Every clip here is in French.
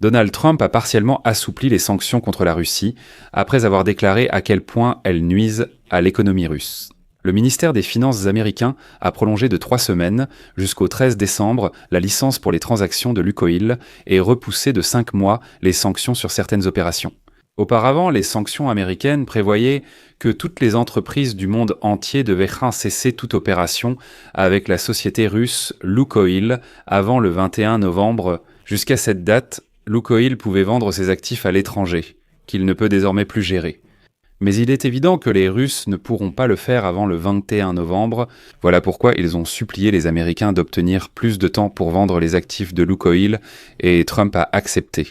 Donald Trump a partiellement assoupli les sanctions contre la Russie, après avoir déclaré à quel point elles nuisent à l'économie russe. Le ministère des Finances américain a prolongé de 3 semaines, jusqu'au 13 décembre, la licence pour les transactions de Lukoil et repoussé de 5 mois les sanctions sur certaines opérations. Auparavant, les sanctions américaines prévoyaient que toutes les entreprises du monde entier devaient cesser toute opération avec la société russe Lukoil avant le 21 novembre. Jusqu'à cette date, Lukoil pouvait vendre ses actifs à l'étranger, qu'il ne peut désormais plus gérer. Mais il est évident que les Russes ne pourront pas le faire avant le 21 novembre. Voilà pourquoi ils ont supplié les Américains d'obtenir plus de temps pour vendre les actifs de Lukoil, et Trump a accepté.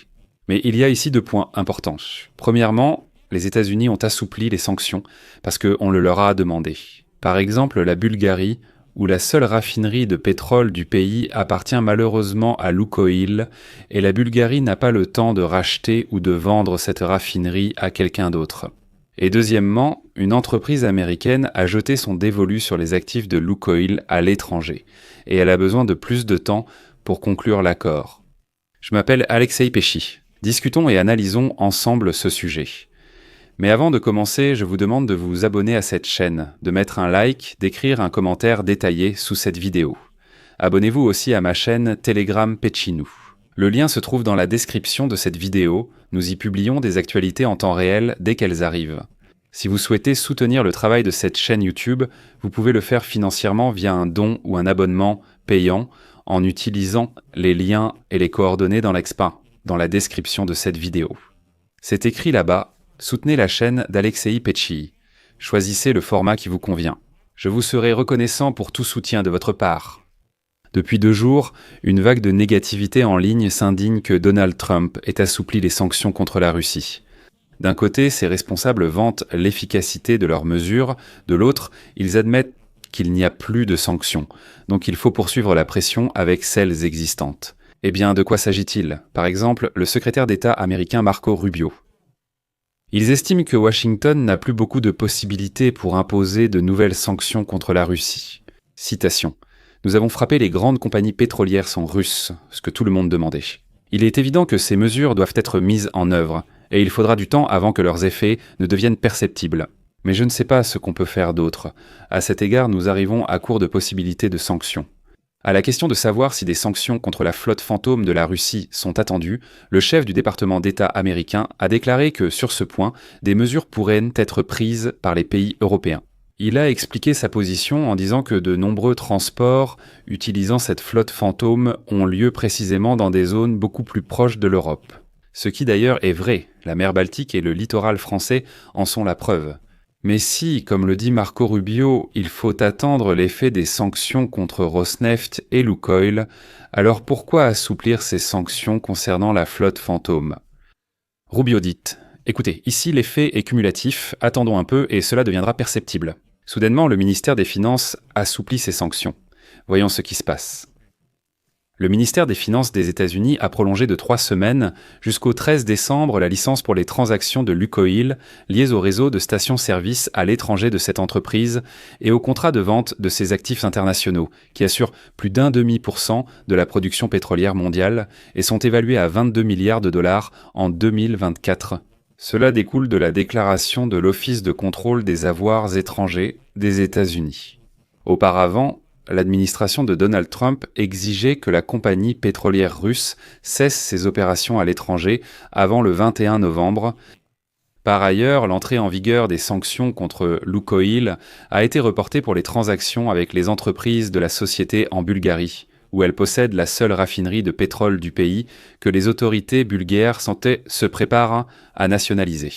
Mais il y a ici 2 points importants. Premièrement, les États-Unis ont assoupli les sanctions parce qu'on le leur a demandé. Par exemple, la Bulgarie, où la seule raffinerie de pétrole du pays appartient malheureusement à Lukoil, et la Bulgarie n'a pas le temps de racheter ou de vendre cette raffinerie à quelqu'un d'autre. Et deuxièmement, une entreprise américaine a jeté son dévolu sur les actifs de Lukoil à l'étranger, et elle a besoin de plus de temps pour conclure l'accord. Je m'appelle Alexei Pesci. Discutons et analysons ensemble ce sujet. Mais avant de commencer, je vous demande de vous abonner à cette chaîne, de mettre un like, d'écrire un commentaire détaillé sous cette vidéo. Abonnez-vous aussi à ma chaîne Telegram Pescinou. Le lien se trouve dans la description de cette vidéo. Nous y publions des actualités en temps réel dès qu'elles arrivent. Si vous souhaitez soutenir le travail de cette chaîne YouTube, vous pouvez le faire financièrement via un don ou un abonnement payant en utilisant les liens et les coordonnées dans la description de cette vidéo. C'est écrit là-bas. Soutenez la chaîne d'Alexei Pesci. Choisissez le format qui vous convient. Je vous serai reconnaissant pour tout soutien de votre part. Depuis 2 jours, une vague de négativité en ligne s'indigne que Donald Trump ait assoupli les sanctions contre la Russie. D'un côté, ses responsables vantent l'efficacité de leurs mesures, de l'autre, ils admettent qu'il n'y a plus de sanctions, donc il faut poursuivre la pression avec celles existantes. Eh bien, de quoi s'agit-il? Par exemple, le secrétaire d'État américain Marco Rubio. Ils estiment que Washington n'a plus beaucoup de possibilités pour imposer de nouvelles sanctions contre la Russie. Citation. « Nous avons frappé les grandes compagnies pétrolières sont russes, ce que tout le monde demandait. Il est évident que ces mesures doivent être mises en œuvre, et il faudra du temps avant que leurs effets ne deviennent perceptibles. Mais je ne sais pas ce qu'on peut faire d'autre. À cet égard, nous arrivons à court de possibilités de sanctions. » À la question de savoir si des sanctions contre la flotte fantôme de la Russie sont attendues, le chef du département d'État américain a déclaré que, sur ce point, des mesures pourraient être prises par les pays européens. Il a expliqué sa position en disant que de nombreux transports utilisant cette flotte fantôme ont lieu précisément dans des zones beaucoup plus proches de l'Europe. Ce qui d'ailleurs est vrai, la mer Baltique et le littoral français en sont la preuve. Mais si, comme le dit Marco Rubio, il faut attendre l'effet des sanctions contre Rosneft et Lukoil, alors pourquoi assouplir ces sanctions concernant la flotte fantôme? Rubio dit « Écoutez, ici l'effet est cumulatif, attendons un peu et cela deviendra perceptible. » Soudainement, le ministère des Finances assouplit ses sanctions. Voyons ce qui se passe. Le ministère des Finances des États-Unis a prolongé de 3 semaines jusqu'au 13 décembre la licence pour les transactions de Lukoil liées au réseau de stations-service à l'étranger de cette entreprise et au contrat de vente de ses actifs internationaux, qui assurent plus d'1,5% de la production pétrolière mondiale et sont évalués à 22 milliards de dollars en 2024. Cela découle de la déclaration de l'Office de contrôle des avoirs étrangers des États-Unis. Auparavant, l'administration de Donald Trump exigeait que la compagnie pétrolière russe cesse ses opérations à l'étranger avant le 21 novembre. Par ailleurs, l'entrée en vigueur des sanctions contre Lukoil a été reportée pour les transactions avec les entreprises de la société en Bulgarie, où elle possède la seule raffinerie de pétrole du pays que les autorités bulgares se préparent à nationaliser.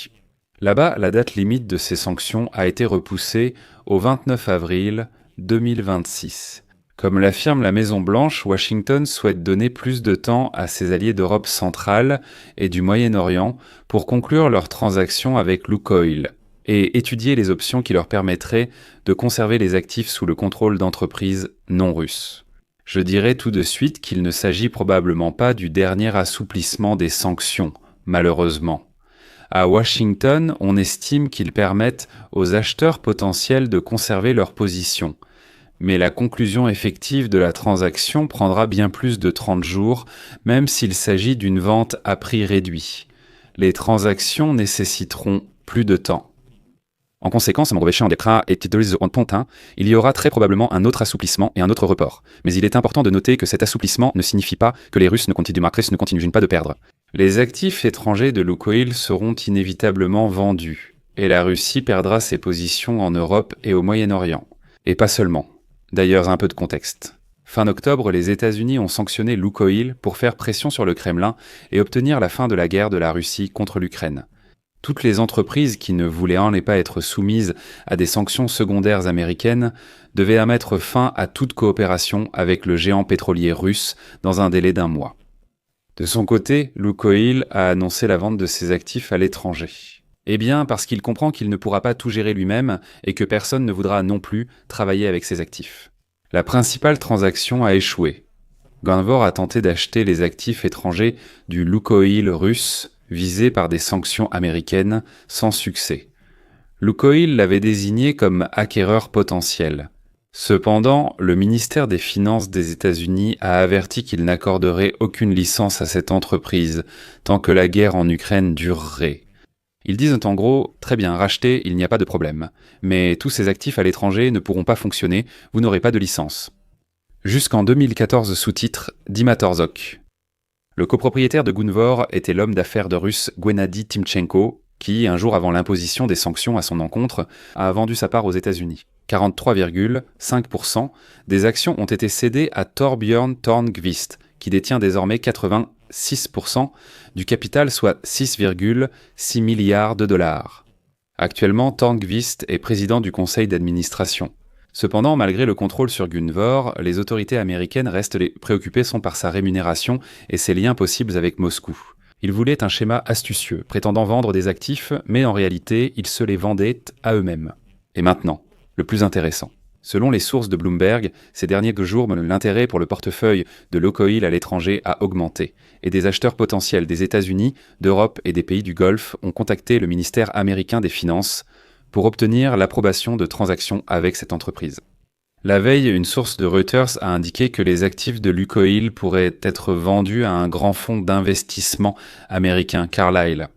Là-bas, la date limite de ces sanctions a été repoussée au 29 avril 2026. Comme l'affirme la Maison-Blanche, Washington souhaite donner plus de temps à ses alliés d'Europe centrale et du Moyen-Orient pour conclure leurs transactions avec Lukoil et étudier les options qui leur permettraient de conserver les actifs sous le contrôle d'entreprises non russes. Je dirais tout de suite qu'il ne s'agit probablement pas du dernier assouplissement des sanctions, malheureusement. À Washington, on estime qu'ils permettent aux acheteurs potentiels de conserver leur position. Mais la conclusion effective de la transaction prendra bien plus de 30 jours, même s'il s'agit d'une vente à prix réduit. Les transactions nécessiteront plus de temps. En conséquence, il y aura très probablement un autre assouplissement et un autre report. Mais il est important de noter que cet assouplissement ne signifie pas que les Russes ne continuent pas de perdre. Les actifs étrangers de Lukoil seront inévitablement vendus, et la Russie perdra ses positions en Europe et au Moyen-Orient. Et pas seulement. D'ailleurs, un peu de contexte. Fin octobre, les États-Unis ont sanctionné Lukoil pour faire pression sur le Kremlin et obtenir la fin de la guerre de la Russie contre l'Ukraine. Toutes les entreprises qui ne voulaient en pas être soumises à des sanctions secondaires américaines devaient mettre fin à toute coopération avec le géant pétrolier russe dans un délai d'1 mois. De son côté, Lukoil a annoncé la vente de ses actifs à l'étranger. Eh bien, parce qu'il comprend qu'il ne pourra pas tout gérer lui-même et que personne ne voudra non plus travailler avec ses actifs. La principale transaction a échoué. Gunvor a tenté d'acheter les actifs étrangers du Lukoil russe visé par des sanctions américaines, sans succès. Lukoil l'avait désigné comme acquéreur potentiel. Cependant, le ministère des Finances des États-Unis a averti qu'il n'accorderait aucune licence à cette entreprise tant que la guerre en Ukraine durerait. Ils disent en gros, très bien, rachetez, il n'y a pas de problème. Mais tous ces actifs à l'étranger ne pourront pas fonctionner, vous n'aurez pas de licence. Jusqu'en 2014 sous-titre Dima Torzok. Le copropriétaire de Gunvor était l'homme d'affaires de russe Gennady Timchenko, qui, un jour avant l'imposition des sanctions à son encontre, a vendu sa part aux États-Unis. 43,5% des actions ont été cédées à Torbjörn Törnqvist, qui détient désormais 86% du capital, soit 6,6 milliards de dollars. Actuellement, Törnqvist est président du conseil d'administration. Cependant, malgré le contrôle sur Gunvor, les autorités américaines restent préoccupées par sa rémunération et ses liens possibles avec Moscou. Ils voulaient un schéma astucieux, prétendant vendre des actifs, mais en réalité, ils se les vendaient à eux-mêmes. Et maintenant, le plus intéressant. Selon les sources de Bloomberg, ces derniers jours, l'intérêt pour le portefeuille de Lukoil à l'étranger a augmenté, et des acheteurs potentiels des États-Unis, d'Europe et des pays du Golfe ont contacté le ministère américain des Finances pour obtenir l'approbation de transactions avec cette entreprise. La veille, une source de Reuters a indiqué que les actifs de Lukoil pourraient être vendus à un grand fonds d'investissement américain, Carlyle.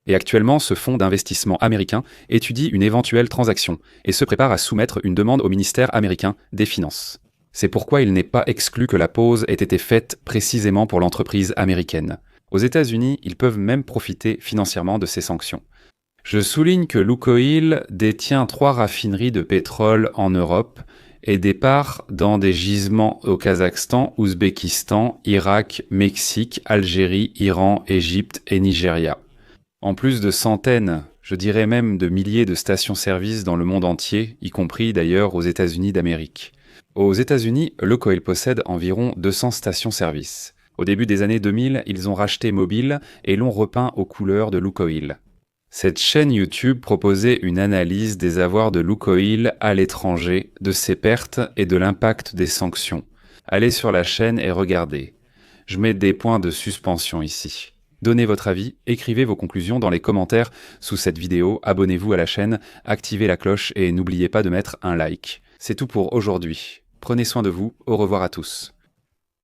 Et actuellement, ce fonds d'investissement américain étudie une éventuelle transaction et se prépare à soumettre une demande au ministère américain des Finances. C'est pourquoi il n'est pas exclu que la pause ait été faite précisément pour l'entreprise américaine. Aux États-Unis, ils peuvent même profiter financièrement de ces sanctions. Je souligne que Lukoil détient 3 raffineries de pétrole en Europe et des parts dans des gisements au Kazakhstan, Ouzbékistan, Irak, Mexique, Algérie, Iran, Égypte et Nigeria. En plus de centaines, je dirais même de milliers de stations-service dans le monde entier, y compris d'ailleurs aux États-Unis d'Amérique. Aux États-Unis, Lukoil possède environ 200 stations-service. Au début des années 2000, ils ont racheté Mobil et l'ont repeint aux couleurs de Lukoil. Cette chaîne YouTube proposait une analyse des avoirs de Lukoil à l'étranger, de ses pertes et de l'impact des sanctions. Allez sur la chaîne et regardez. Je mets des points de suspension ici. Donnez votre avis, écrivez vos conclusions dans les commentaires sous cette vidéo, abonnez-vous à la chaîne, activez la cloche et n'oubliez pas de mettre un like. C'est tout pour aujourd'hui. Prenez soin de vous, au revoir à tous.